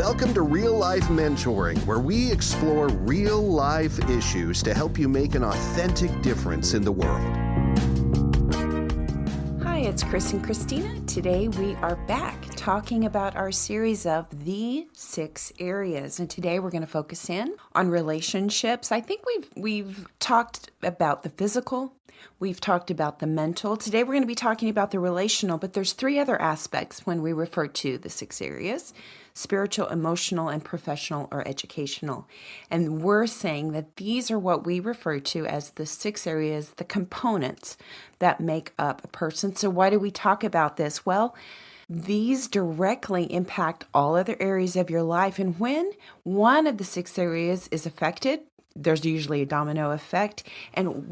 Welcome to Real Life Mentoring, where we explore real life issues to help you make an authentic difference in the world. Hi, it's Chris and Christina. Today we are back talking about our series of the 6 areas. And today we're going to focus in on relationships. I think we've talked about the physical. We've talked about the mental. Today we're going to be talking about the relational, but there's 3 other aspects when we refer to the 6 areas: spiritual, emotional, and professional or educational. And we're saying that these are what we refer to as the 6 areas, the components that make up a person. So why do we talk about this? Well, these directly impact all other areas of your life. And when one of the 6 areas is affected, there's usually a domino effect. And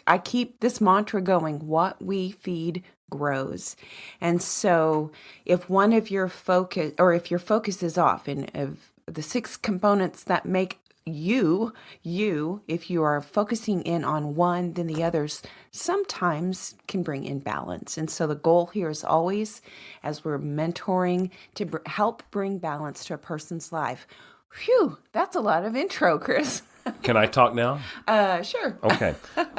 I keep this mantra going: what we feed grows. And so if one of your focus, or if your focus is off in of the 6 components that make you, if you are focusing in on one, then the others sometimes can bring imbalance. And so the goal here is always, as we're mentoring, to help bring balance to a person's life. Phew, that's a lot of intro, Chris. Can I talk now? Sure. Okay.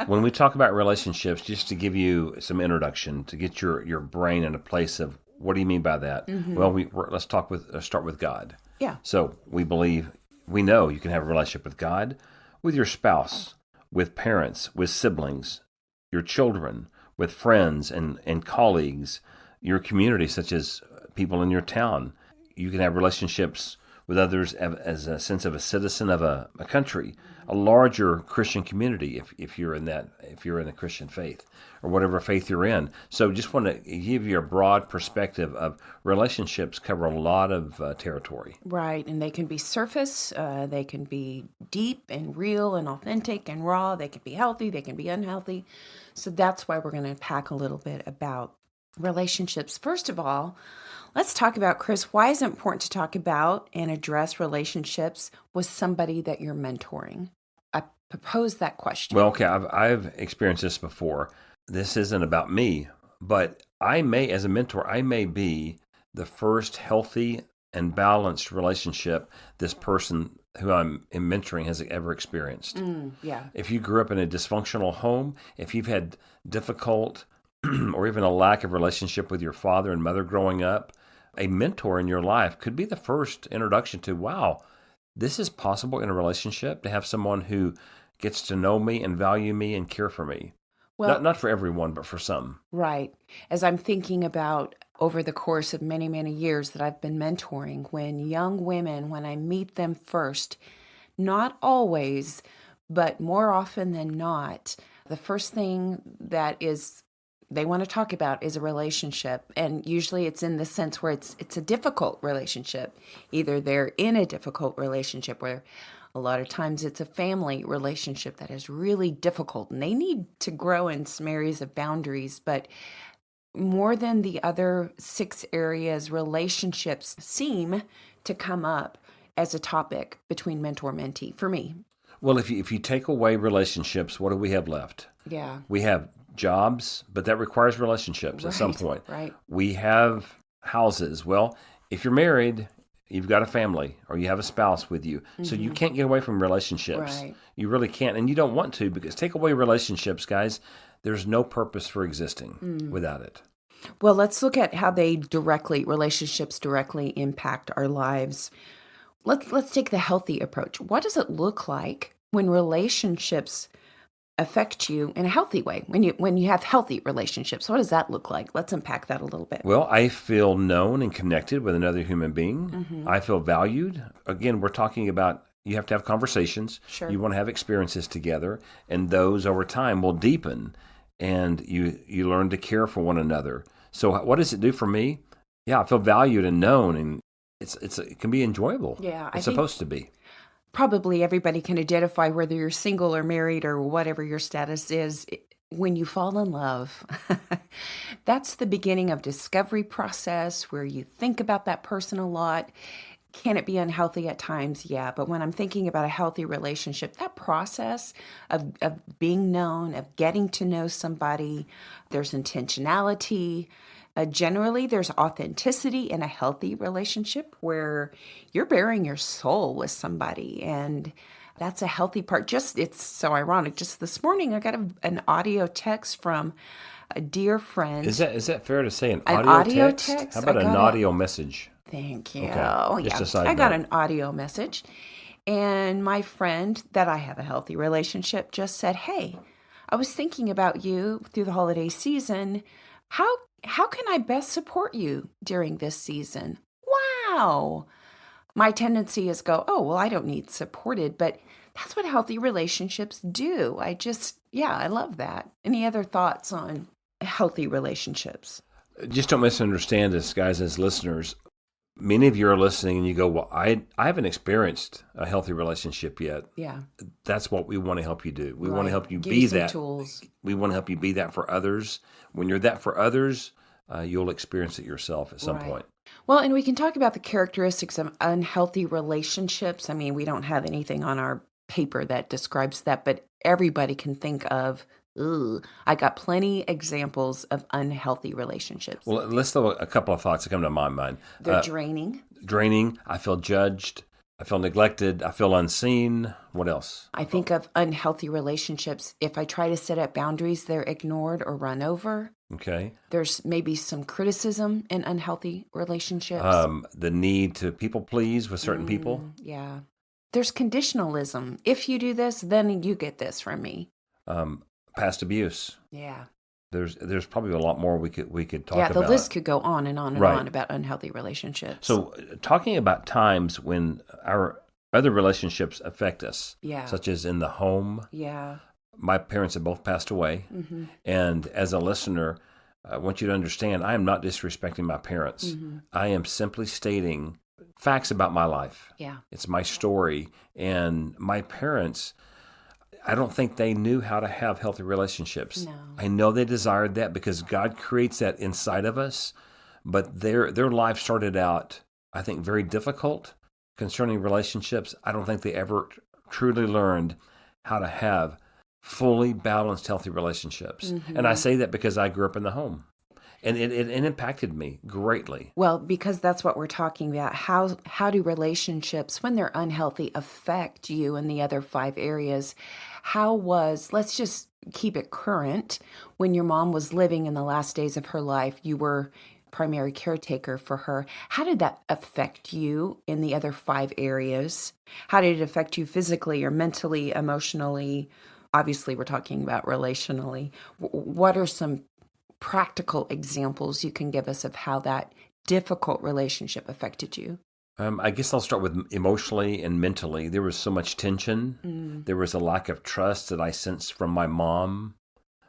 When we talk about relationships, just to give you some introduction, to get your brain in a place of what do you mean by that? Mm-hmm. Well, let's start with God. Yeah. So we know you can have a relationship with God, with your spouse, with parents, with siblings, your children, with friends and colleagues, your community, such as people in your town. You can have relationships with others as a sense of a citizen of a country, a larger Christian community if you're in the Christian faith or whatever faith you're in. So just want to give you a broad perspective of relationships cover a lot of territory. Right, and they can be surface, they can be deep and real and authentic and raw, they can be healthy, they can be unhealthy. So that's why we're going to unpack a little bit about relationships. First of all, let's talk about, Chris, why is it important to talk about and address relationships with somebody that you're mentoring? I propose that question. Well, okay, I've experienced this before. This isn't about me, but as a mentor, I may be the first healthy and balanced relationship this person who I'm mentoring has ever experienced. Yeah. If you grew up in a dysfunctional home, if you've had difficult or even a lack of relationship with your father and mother growing up, a mentor in your life could be the first introduction to, wow, this is possible in a relationship, to have someone who gets to know me and value me and care for me. Well, not for everyone, but for some. Right. As I'm thinking about over the course of many, many years that I've been mentoring, when young women, when I meet them first, not always, but more often than not, the first thing that they want to talk about is a relationship. And usually it's in the sense where it's a difficult relationship. Either they're in a difficult relationship, where a lot of times it's a family relationship that is really difficult and they need to grow in some areas of boundaries. But more than the other 6 areas, relationships seem to come up as a topic between mentor-mentee for me. Well, if you take away relationships, what do we have left? Yeah. We have jobs, but that requires relationships at some point. Right. We have houses. Well, if you're married, you've got a family or you have a spouse with you. Mm-hmm. So you can't get away from relationships. Right. You really can't. And you don't want to, because take away relationships, guys, there's no purpose for existing without it. Well, let's look at how relationships directly impact our lives. Let's take the healthy approach. What does it look like when relationships affect you in a healthy way? When you have healthy relationships, what does that look like? Let's unpack that a little bit. Well, I feel known and connected with another human being. Mm-hmm. I feel valued. Again, we're talking about you have to have conversations. Sure. You want to have experiences together, and those over time will deepen, and you learn to care for one another. So what does it do for me? Yeah, I feel valued and known, and it can be enjoyable. Yeah, it's supposed to be. Probably everybody can identify, whether you're single or married or whatever your status is. When you fall in love, that's the beginning of discovery process where you think about that person a lot. Can it be unhealthy at times? Yeah. But when I'm thinking about a healthy relationship, that process of being known, of getting to know somebody, there's intentionality, Generally, there's authenticity in a healthy relationship where you're bearing your soul with somebody, and that's a healthy part. Just it's so ironic. Just this morning, I got an audio text from a dear friend. Is that fair to say? An audio text? text? How about an audio message? Thank you. Okay. Just a side I got note. an audio message, and my friend that I have a healthy relationship just said, "Hey, I was thinking about you through the holiday season. How can I best support you during this season?" Wow. My tendency is go, "Oh, well, I don't need supported," but that's what healthy relationships do. I love that. Any other thoughts on healthy relationships? Just don't misunderstand us, guys, as listeners. Many of you are listening and you go, well, I haven't experienced a healthy relationship yet. Yeah. That's what we want to help you do. We want to Right. help you Give be you some that. tools. We want to help you be that for others. When you're that for others, you'll experience it yourself at some Right. point. Well, and we can talk about the characteristics of unhealthy relationships. I mean, we don't have anything on our paper that describes that, but everybody can think of, ooh, I got plenty examples of unhealthy relationships. Well, let's throw a couple of thoughts that come to my mind. They're draining. Draining. I feel judged. I feel neglected. I feel unseen. What else? I think of unhealthy relationships. If I try to set up boundaries, they're ignored or run over. Okay. There's maybe some criticism in unhealthy relationships. The need to people please with certain people. Yeah. There's conditionalism. If you do this, then you get this from me. Past abuse. Yeah. There's probably a lot more we could talk Yeah, about. the list could go on and on and Right. on about unhealthy relationships. So, talking about times when our other relationships affect us, Yeah. such as in the home. Yeah. My parents have both passed away, and as a listener, I want you to understand, I am not disrespecting my parents. I am simply stating facts about my life. Yeah. It's my story, and my parents, I don't think they knew how to have healthy relationships. No. I know they desired that because God creates that inside of us, but their life started out, I think, very difficult concerning relationships. I don't think they ever truly learned how to have fully balanced, healthy relationships. And I say that because I grew up in the home. And it impacted me greatly. Well, because that's what we're talking about. How do relationships, when they're unhealthy, affect you in the other 5 areas? Let's just keep it current. When your mom was living in the last days of her life, you were primary caretaker for her. How did that affect you in the other 5 areas? How did it affect you physically or mentally, emotionally? Obviously, we're talking about relationally. What are some practical examples you can give us of how that difficult relationship affected you? I guess I'll start with emotionally and mentally. There was so much tension. There was a lack of trust that I sensed from my mom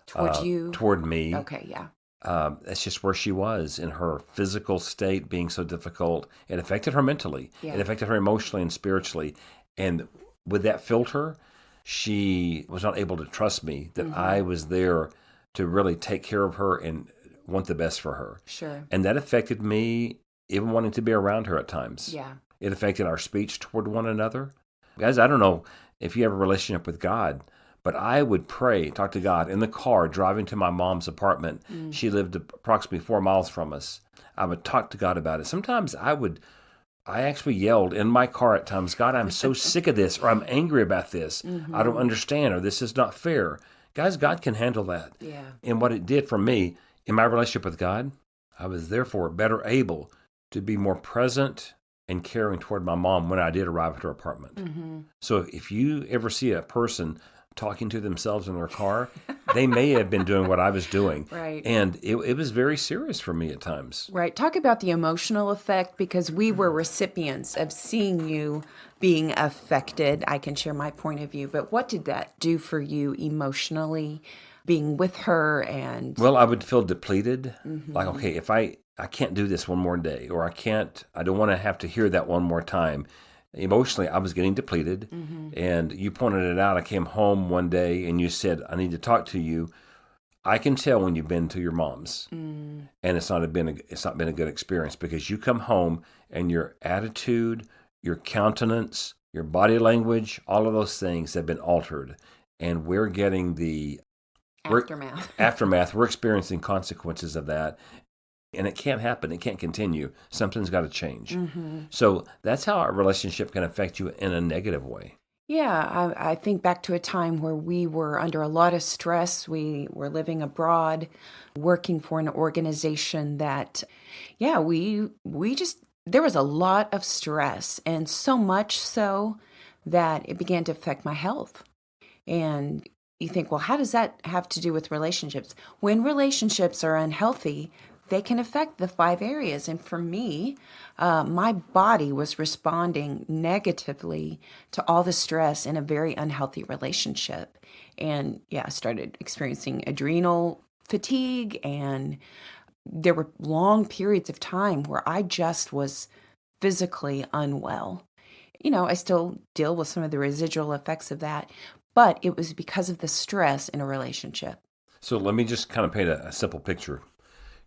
toward me. Okay, yeah. That's just where she was in her physical state being so difficult. It affected her mentally. Yeah. It affected her emotionally and spiritually. And with that filter, she was not able to trust me that I was there to really take care of her and want the best for her. Sure. And that affected me even wanting to be around her at times. Yeah. It affected our speech toward one another. Guys, I don't know if you have a relationship with God, but I would pray, talk to God in the car, driving to my mom's apartment. She lived approximately 4 miles from us. I would talk to God about it. Sometimes I actually yelled in my car at times, God, I'm so sick of this, or I'm angry about this. I don't understand, or this is not fair. Guys, God can handle that. Yeah. And what it did for me in my relationship with God, I was therefore better able to be more present and caring toward my mom when I did arrive at her apartment. So if you ever see a person talking to themselves in their car, they may have been doing what I was doing. Right. And it was very serious for me at times. Right. Talk about the emotional effect, because we were recipients of seeing you being affected. I can share my point of view, but what did that do for you emotionally, being with her? And Well, I would feel depleted. Like, okay, if I can't do this one more day, or I don't want to have to hear that one more time. Emotionally, I was getting depleted. And you pointed it out. I came home one day and you said, I need to talk to you. I can tell when you've been to your mom's, and it's not been a good experience, because you come home and your attitude, your countenance, your body language, all of those things have been altered, and we're getting the aftermath. aftermath. We're experiencing consequences of that. And it can't happen. It can't continue. Something's got to change. So that's how our relationship can affect you in a negative way. Yeah, I think back to a time where we were under a lot of stress. We were living abroad, working for an organization that, yeah, we just there was a lot of stress, and so much so that it began to affect my health. And you think, well, how does that have to do with relationships? When relationships are unhealthy, they can affect the 5 areas. And for me, my body was responding negatively to all the stress in a very unhealthy relationship. And yeah, I started experiencing adrenal fatigue, and there were long periods of time where I just was physically unwell. I still deal with some of the residual effects of that, but it was because of the stress in a relationship. So let me just kind of paint a simple picture.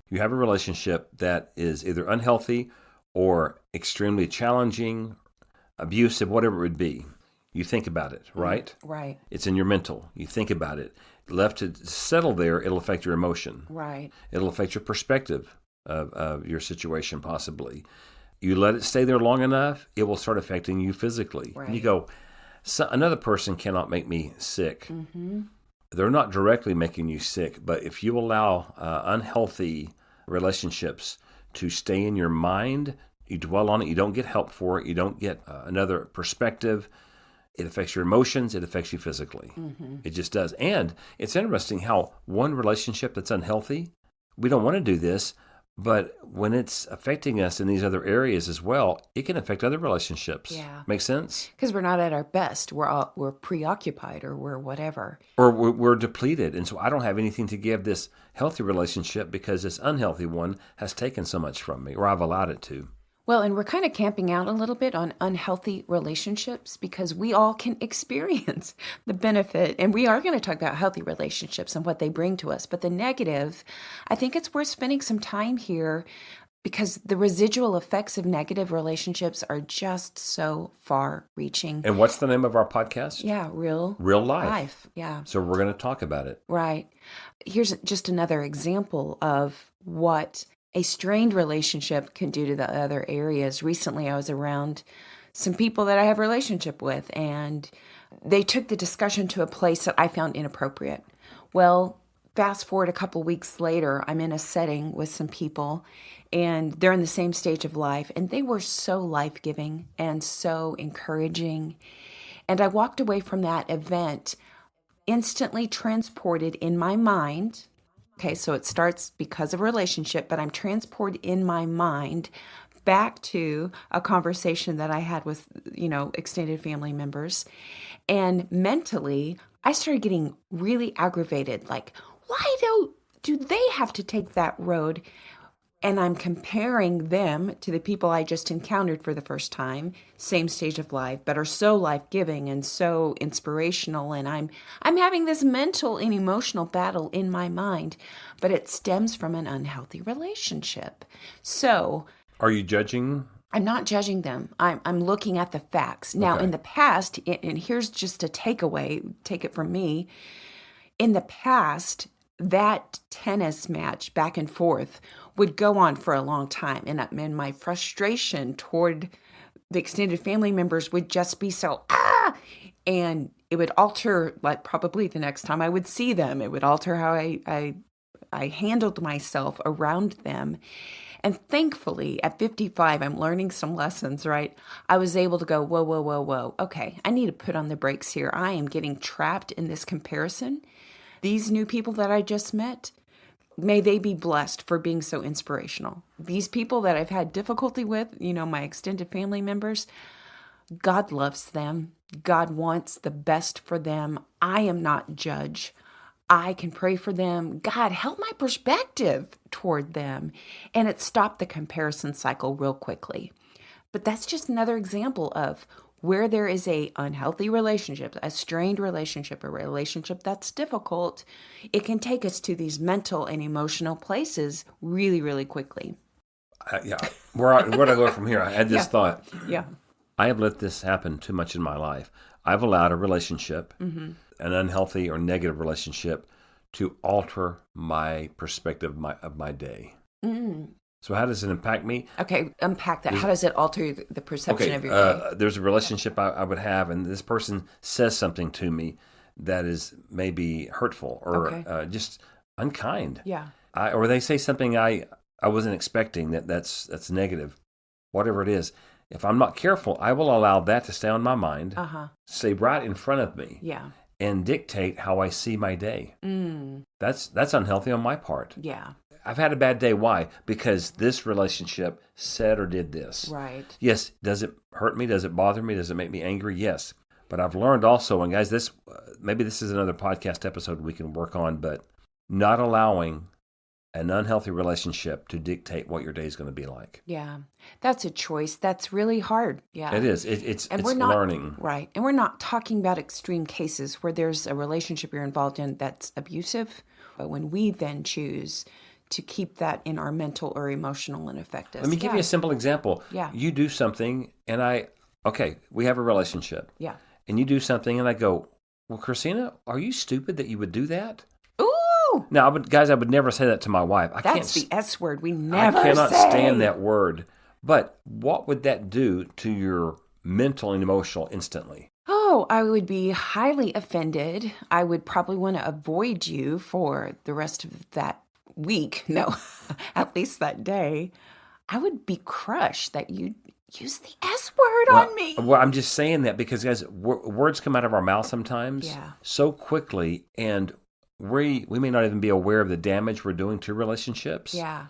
You have a relationship that is either unhealthy or extremely challenging, abusive, whatever it would be. You think about it, right? Right, It's in your mental. You think about it. Left to settle there, it'll affect your emotion. right. It'll affect your perspective of your situation, possibly. You let it stay there long enough, it will start affecting you physically. Right. And you go, another person cannot make me sick. They're not directly making you sick, but if you allow unhealthy relationships to stay in your mind, you dwell on it, you don't get help for it, you don't get another perspective, it affects your emotions, it affects you physically. It just does. And it's interesting how one relationship that's unhealthy, we don't want to do this, but when it's affecting us in these other areas as well, it can affect other relationships. Yeah. Make sense? Because we're not at our best. We're preoccupied, or we're whatever. Or we're depleted. And so I don't have anything to give this healthy relationship because this unhealthy one has taken so much from me, or I've allowed it to. Well, and we're kind of camping out a little bit on unhealthy relationships because we all can experience the benefit. And we are going to talk about healthy relationships and what they bring to us. But the negative, I think it's worth spending some time here because the residual effects of negative relationships are just so far reaching. And what's the name of our podcast? Yeah, real Life. Yeah. So we're going to talk about it. Right. Here's just another example of what a strained relationship can do to the other areas. Recently, I was around some people that I have a relationship with, and they took the discussion to a place that I found inappropriate. Well, fast forward a couple weeks later, I'm in a setting with some people, and they're in the same stage of life, and they were so life-giving and so encouraging. And I walked away from that event instantly transported in my mind. Okay, so it starts because of a relationship, but I'm transported in my mind back to a conversation that I had with, extended family members. And mentally, I started getting really aggravated. Like, why do they have to take that road? And I'm comparing them to the people I just encountered for the first time, same stage of life, but are so life-giving and so inspirational. And I'm having this mental and emotional battle in my mind, but it stems from an unhealthy relationship. So, are you judging? I'm not judging them. I'm looking at the facts. Now, Okay. in the past, and here's just a takeaway, take it from me. In the past, that tennis match back and forth would go on for a long time. And my frustration toward the extended family members would just be so, and it would alter, like probably the next time I would see them, it would alter how I handled myself around them. And thankfully, at 55, I'm learning some lessons, right? I was able to go, whoa, whoa, whoa, whoa. Okay, I need to put on the brakes here. I am getting trapped in this comparison. These new people that I just met, may they be blessed for being so inspirational. These people that I've had difficulty with, my extended family members, God loves them. God wants the best for them. I am not judge. I can pray for them. God, help my perspective toward them. And it stopped the comparison cycle real quickly. But that's just another example of where there is a unhealthy relationship, a strained relationship, a relationship that's difficult, it can take us to these mental and emotional places really, really quickly. Yeah. Where do I go from here? I had this thought. Yeah. I have let this happen too much in my life. I've allowed a relationship, an unhealthy or negative relationship, to alter my perspective of my day. So how does it impact me? Okay, unpack that. How does it alter the perception of your day? There's a relationship I would have, and this person says something to me that is maybe hurtful or Okay. just unkind. Yeah. Or they say something I wasn't expecting that's negative, whatever it is. If I'm not careful, I will allow that to stay on my mind, stay right in front of me, Yeah. and dictate how I see my day. Mm. That's unhealthy on my part. Yeah. I've had a bad day. Why? Because this relationship said or did this. Right. Yes. Does it hurt me? Does it bother me? Does it make me angry? Yes. But I've learned also, and guys, this maybe this is another podcast episode we can work on, but not allowing an unhealthy relationship to dictate what your day is going to be like. Yeah. That's a choice. That's really hard. Yeah. It is. It's we're not, learning. Right. And we're not talking about extreme cases where there's a relationship you're involved in that's abusive, but when we then choose to keep that in our mental or emotional and affect us. Let me give you a simple example. Yeah. You do something and we have a relationship. Yeah. And you do something and I go, well, Christina, are you stupid that you would do that? Ooh! Now, I would never say that to my wife. That's the S word we never say. I cannot stand that word. But what would that do to your mental and emotional instantly? Oh, I would be highly offended. I would probably want to avoid you for the rest of that week. No, at least that day. I would be crushed that you use the S word on me. Well, I'm just saying that because, guys, words come out of our mouth sometimes so quickly, and we may not even be aware of the damage we're doing to relationships. Yeah.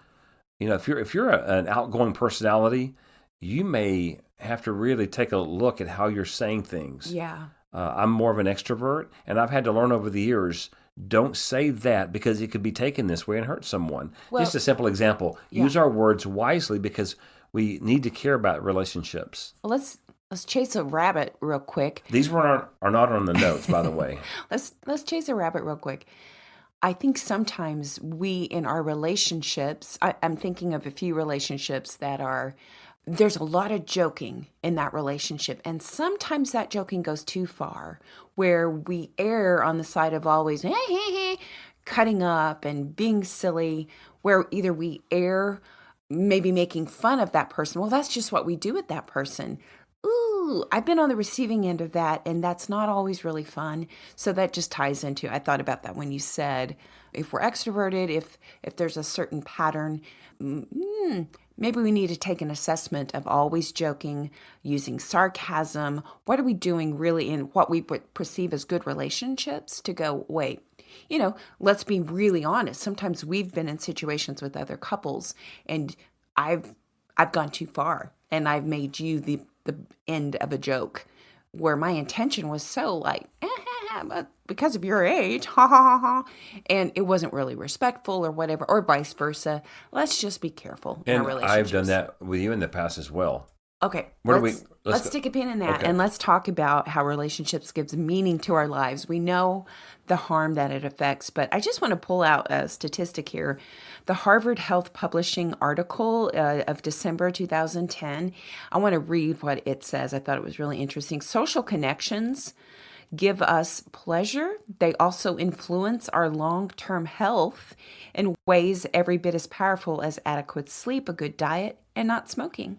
You know, if you're an outgoing personality, you may have to really take a look at how you're saying things. Yeah. I'm more of an extrovert, and I've had to learn over the years, don't say that because it could be taken this way and hurt someone. Well, just a simple example. Yeah. Use our words wisely because we need to care about relationships. Well, let's chase a rabbit real quick. These are not on the notes, by the way. Let's chase a rabbit real quick. I think sometimes we in our relationships, I'm thinking of a few relationships there's a lot of joking in that relationship. And sometimes that joking goes too far where we err on the side of always cutting up and being silly, where either we err maybe making fun of that person. Well, that's just what we do with that person. Ooh, I've been on the receiving end of that, and that's not always really fun. So that just ties into, I thought about that when you said, if we're extroverted, if there's a certain pattern, maybe we need to take an assessment of always joking, using sarcasm. What are we doing really in what we would perceive as good relationships to go, wait, let's be really honest. Sometimes we've been in situations with other couples and I've gone too far and I've made you the end of a joke where my intention was so like, but because of your age, ha ha ha ha, and it wasn't really respectful or whatever, or vice versa. Let's just be careful in our relationships. I've done that with you in the past as well. Okay, let's stick a pin in that, and let's talk about how relationships gives meaning to our lives. We know the harm that it affects, but I just want to pull out a statistic here. The Harvard Health Publishing article of December 2010, I want to read what it says. I thought it was really interesting. Social connections give us pleasure. They also influence our long-term health in ways every bit as powerful as adequate sleep, a good diet, and not smoking.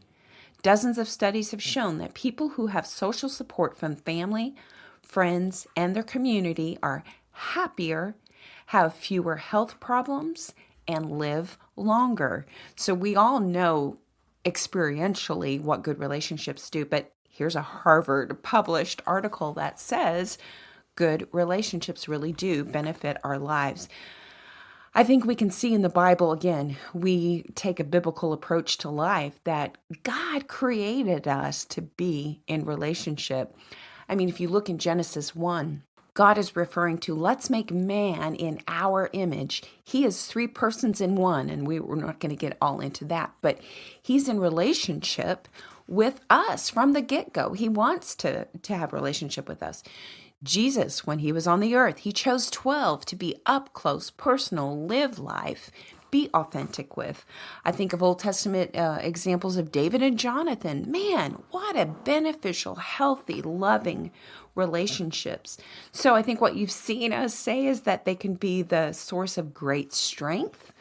Dozens of studies have shown that people who have social support from family, friends, and their community are happier, have fewer health problems, and live longer. So we all know experientially what good relationships do, but here's a Harvard published article that says good relationships really do benefit our lives. I think we can see in the Bible, again, we take a biblical approach to life that God created us to be in relationship. I mean, if you look in Genesis 1, God is referring to, let's make man in our image. He is three persons in one, and we're not going to get all into that, but he's in relationship with us from the get-go. He wants to have a relationship with us. Jesus, when he was on the earth, he chose 12 to be up close, personal, live life, be authentic with. I think of Old Testament examples of David and Jonathan. Man, what a beneficial, healthy, loving relationships. So I think what you've seen us say is that they can be the source of great strength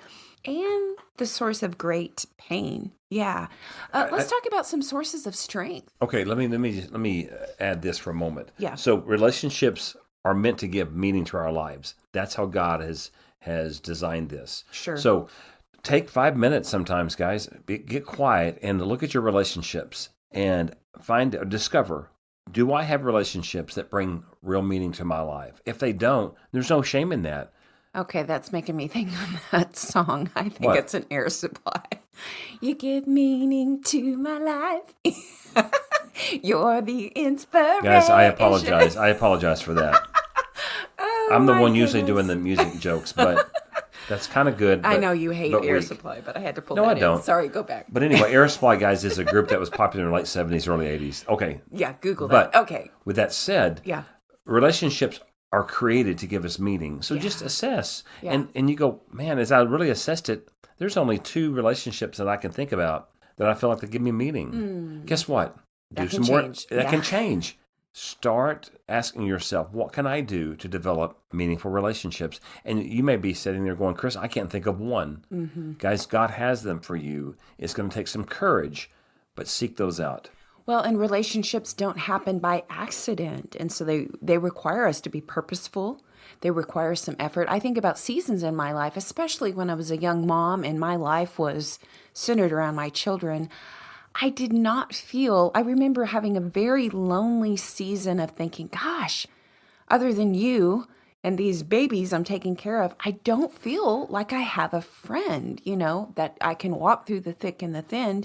And the source of great pain. Yeah. Let's talk about some sources of strength. Okay, let me add this for a moment. Yeah. So relationships are meant to give meaning to our lives. That's how God has designed this. Sure. So take 5 minutes sometimes, guys. Get quiet and look at your relationships and discover, do I have relationships that bring real meaning to my life? If they don't, there's no shame in that. Okay, that's making me think of that song. I think What? it's an Air Supply. You give meaning to my life. You're the inspiration. Guys, I apologize. I apologize for that. Oh, I'm the my one usually goodness. doing the music jokes, but that's kind of good. I but- know you hate but Air weak. Supply, but I had to pull No, that I in. don't. Sorry, go back. But anyway, Air Supply, guys, is a group that was popular in the late 70s, early 80s. Okay. Yeah, Google But that. Okay. with that said, Yeah. relationships are created to give us meaning. So Yeah. just assess. Yeah. And you go, man, as I really assessed it, there's only 2 relationships that I can think about that I feel like they give me meaning. Guess what? That can change. That Yeah. can change. Start asking yourself, what can I do to develop meaningful relationships? And you may be sitting there going, Chris, I can't think of one. Guys, God has them for you. It's going to take some courage, but seek those out. Well, and relationships don't happen by accident. And so they require us to be purposeful. They require some effort. I think about seasons in my life, especially when I was a young mom and my life was centered around my children. I did not feel, I remember having a very lonely season of thinking, gosh, other than you and these babies I'm taking care of, I don't feel like I have a friend, that I can walk through the thick and the thin.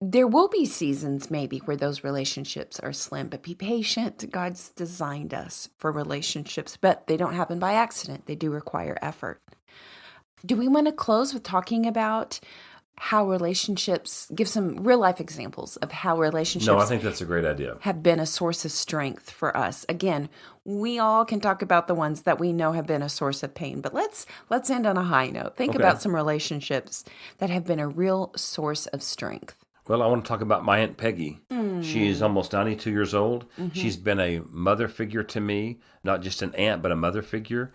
There will be seasons maybe where those relationships are slim, but be patient. God's designed us for relationships, but they don't happen by accident. They do require effort. Do we want to close with talking about how relationships, give some real life examples of how relationships No, I think that's a great idea. have been a source of strength for us? Again, we all can talk about the ones that we know have been a source of pain, but let's end on a high note. Think Okay. about some relationships that have been a real source of strength. Well, I want to talk about my Aunt Peggy. She's almost 92 years old. She's been a mother figure to me, not just an aunt, but a mother figure.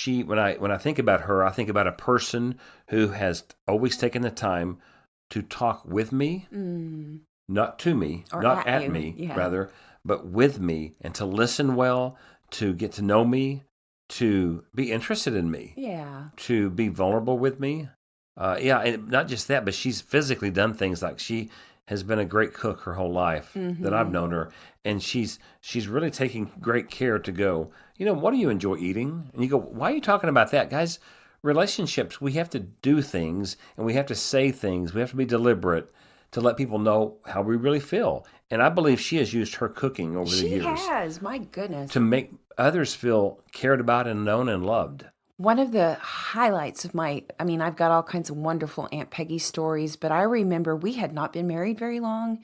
When I think about her, I think about a person who has always taken the time to talk with me, not to me, Or not at at you, me, yeah. rather, but with me, and to listen well, to get to know me, to be interested in me, Yeah. to be vulnerable with me. And not just that, but she's physically done things like she has been a great cook her whole life that I've known her. And she's really taking great care to go, what do you enjoy eating? And you go, why are you talking about that? Guys, relationships, we have to do things and we have to say things. We have to be deliberate to let people know how we really feel. And I believe she has used her cooking over the She years has, my goodness. to make others feel cared about and known and loved. One of the highlights of I've got all kinds of wonderful Aunt Peggy stories, but I remember we had not been married very long,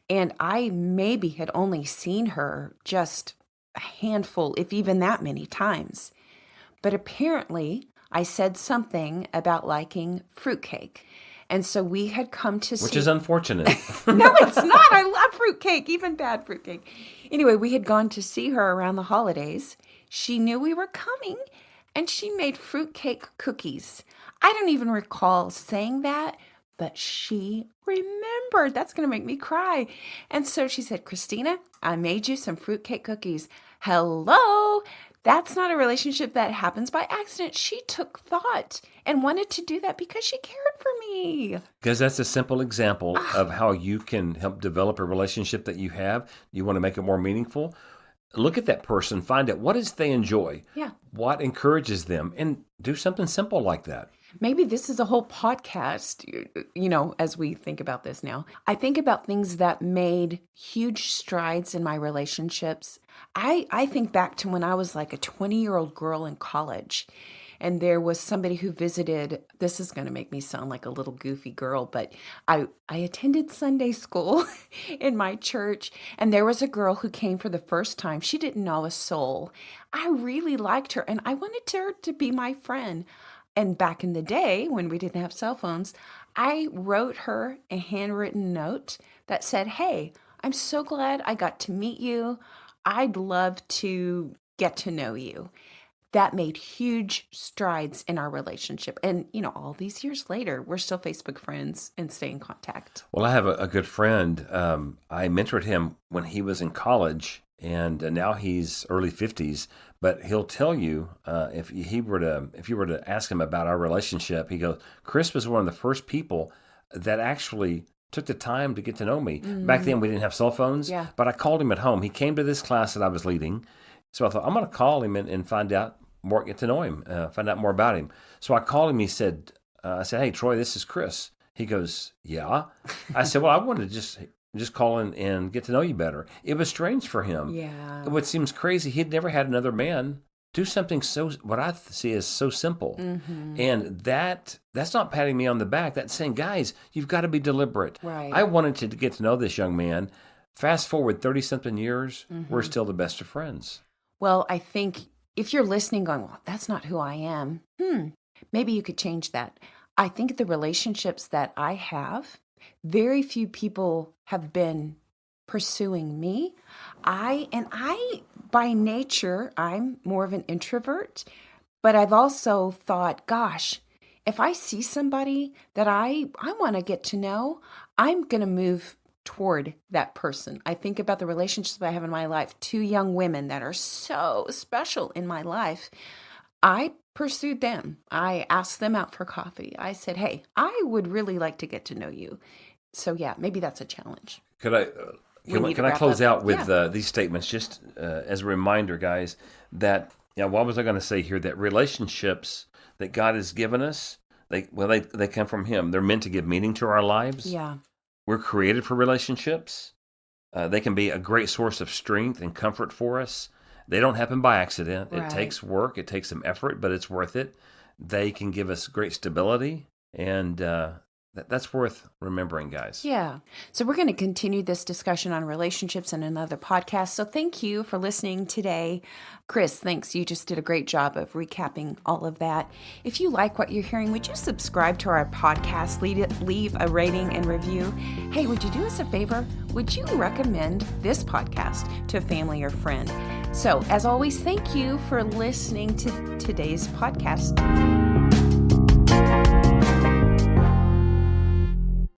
and I maybe had only seen her just a handful, if even that many times. But apparently, I said something about liking fruitcake. And so we had come to see... Which is unfortunate. No, it's not. I love fruitcake, even bad fruitcake. Anyway, we had gone to see her around the holidays. She knew we were coming, and she made fruitcake cookies. I don't even recall saying that, but she remembered. That's going to make me cry. And so she said, Christina, I made you some fruitcake cookies. Hello? That's not a relationship that happens by accident. She took thought and wanted to do that because she cared for me. Because that's a simple example of how you can help develop a relationship that you have. You want to make it more meaningful. Look at that person, find out what is they enjoy, Yeah. what encourages them, and do something simple like that. Maybe this is a whole podcast, as we think about this now. I think about things that made huge strides in my relationships. I think back to when I was like a 20-year-old girl in college, and there was somebody who visited. This is going to make me sound like a little goofy girl, but I attended Sunday school in my church, and there was a girl who came for the first time. She didn't know a soul. I really liked her, and I wanted her to be my friend. And back in the day, when we didn't have cell phones, I wrote her a handwritten note that said, hey, I'm so glad I got to meet you. I'd love to get to know you. that made huge strides in our relationship. And, all these years later, we're still Facebook friends and stay in contact. Well, I have a good friend. I mentored him when he was in college, and now he's early 50s. But he'll tell you if you were to ask him about our relationship, he goes, "Chris was one of the first people that actually took the time to get to know me." Back then, we didn't have cell phones, but I called him at home. He came to this class that I was leading, so I thought I'm going to call him and find out more, get to know him, find out more about him. So I called him. He said, "I said, hey Troy, this is Chris." He goes, "Yeah." I said, "Well, I wanted to just call in and get to know you better." It was strange for him. Yeah. What seems crazy, he'd never had another man do something what I see as so simple. And that's not patting me on the back. That's saying, guys, you've got to be deliberate. Right. I wanted to get to know this young man. Fast forward 30-something years, we're still the best of friends. Well, I think if you're listening going, well, that's not who I am, maybe you could change that. I think the relationships that I have, very few people have been pursuing me. I by nature, I'm more of an introvert, but I've also thought, gosh, if I see somebody that I want to get to know, I'm going to move toward that person. I think about the relationships I have in my life, 2 young women that are so special in my life. I pursued them. I asked them out for coffee. I said, hey, I would really like to get to know you. So yeah, maybe that's a challenge. Can I close out with these statements just as a reminder, guys, that, what was I going to say here? That relationships that God has given us, they come from Him. They're meant to give meaning to our lives. Yeah. We're created for relationships. They can be a great source of strength and comfort for us. They don't happen by accident. Right. It takes work. It takes some effort, but it's worth it. They can give us great stability, and that's worth remembering, guys. Yeah. So we're going to continue this discussion on relationships in another podcast. So thank you for listening today. Chris, thanks. You just did a great job of recapping all of that. If you like what you're hearing, would you subscribe to our podcast, leave a rating and review? Hey, would you do us a favor? Would you recommend this podcast to a family or friend? So as always, thank you for listening to today's podcast.